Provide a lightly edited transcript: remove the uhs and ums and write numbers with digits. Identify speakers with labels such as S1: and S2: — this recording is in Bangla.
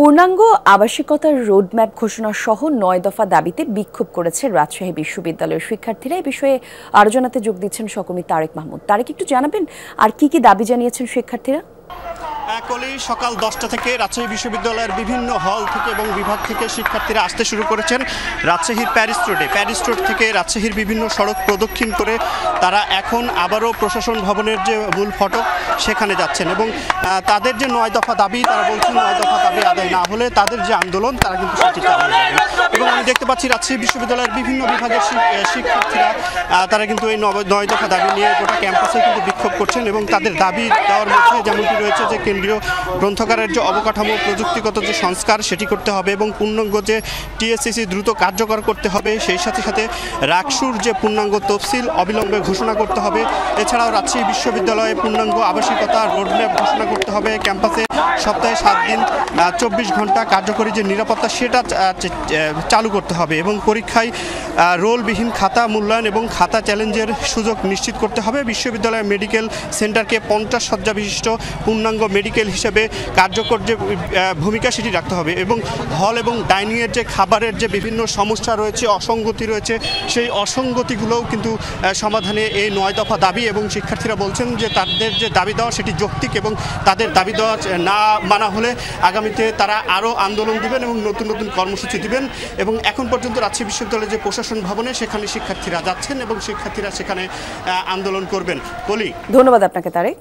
S1: পূর্ণাঙ্গ আবাসিকতার রোডম্যাপ ঘোষণা সহ ৯ দফা দাবিতে বিক্ষোভ করেছে রাজশাহী বিশ্ববিদ্যালয়ের শিক্ষার্থীরা। এই বিষয়ে আলোচনাতে যোগ দিচ্ছেন সহকর্মী তারেক মাহমুদ। তারেক, একটু জানাবেন আর কি কি দাবি জানিয়েছেন শিক্ষার্থীরা?
S2: কলি সকাল 10টা থেকে রাজশাহী বিশ্ববিদ্যালয়ের বিভিন্ন হল থেকে এবং বিভাগ থেকে শিক্ষার্থীরা আসতে শুরু করেছেন রাজশাহীর প্যারিস রোড থেকে রাজশাহীর বিভিন্ন সড়ক প্রদক্ষিণ করে তারা এখন আবারও প্রশাসন ভবনের যে মূল ফটক সেখানে যাচ্ছেন এবং তাদের যে ৯ দফা দাবি, তারা বলছেন ৯ দফা দাবি আদায় না হলে তাদের যে আন্দোলন তারা কিন্তু সেটি চালানো যাবে। এবং আমি দেখতে পাচ্ছি রাজশাহী বিশ্ববিদ্যালয়ের বিভিন্ন বিভাগের শিক্ষার্থীরা তারা কিন্তু এই ৯ দফা দাবি নিয়ে গোটা ক্যাম্পাসে কিন্তু বিক্ষোভ করছেন এবং তাদের দাবি দেওয়ার মধ্যে যেমনটি রয়েছে যে কেন্দ্রীয় গ্রন্থাগারের যে অবকাঠামো প্রযুক্তিগত যে সংস্কার সেটি করতে হবে এবং পূর্ণাঙ্গ যে টিএসসিসি দ্রুত কার্যকর করতে হবে, সেই সাথে সাথে রাকসুর যে পূর্ণাঙ্গ তফসিল অবিলম্বে ঘোষণা করতে হবে। এছাড়াও রাজশাহী বিশ্ববিদ্যালয়ে পূর্ণাঙ্গ আবাসিকতা রোডম্যাপ ঘোষণা করতে হবে। ক্যাম্পাসে সপ্তাহে 7 দিন 24 ঘন্টা কার্যকরী যে নিরাপত্তা সেটা চালু করতে হবে এবং পরীক্ষায় রোলবিহীন খাতা মূল্যায়ন এবং খাতা চ্যালেঞ্জের সুযোগ নিশ্চিত করতে হবে। বিশ্ববিদ্যালয় মেডিকেল সেন্টারকে 50 শয্যা বিশিষ্ট পূর্ণাঙ্গ মেডিকেল হিসেবে কার্যকর যে ভূমিকা সেটি রাখতে হবে এবং হল এবং ডাইনিংয়ের যে খাবারের যে বিভিন্ন সমস্যা রয়েছে, অসঙ্গতি রয়েছে, সেই অসঙ্গতিগুলোও কিন্তু সমাধানে এই ৯ দফা দাবি এবং শিক্ষার্থীরা বলছেন যে তাদের যে দাবি দেওয়া সেটি যৌক্তিক এবং তাদের দাবি দেওয়া না মানা হলে আগামীতে তারা আরও আন্দোলন দেবেন এবং নতুন নতুন কর্মসূচি দিবেন। এবং এখন পর্যন্ত রাজশাহী বিশ্ববিদ্যালয়ের যে প্রশাসন ভবনে সেখানে শিক্ষার্থীরা যাচ্ছেন এবং শিক্ষার্থীরা সেখানে আন্দোলন করবেন। কলি,
S1: ধন্যবাদ আপনাকে তারেক।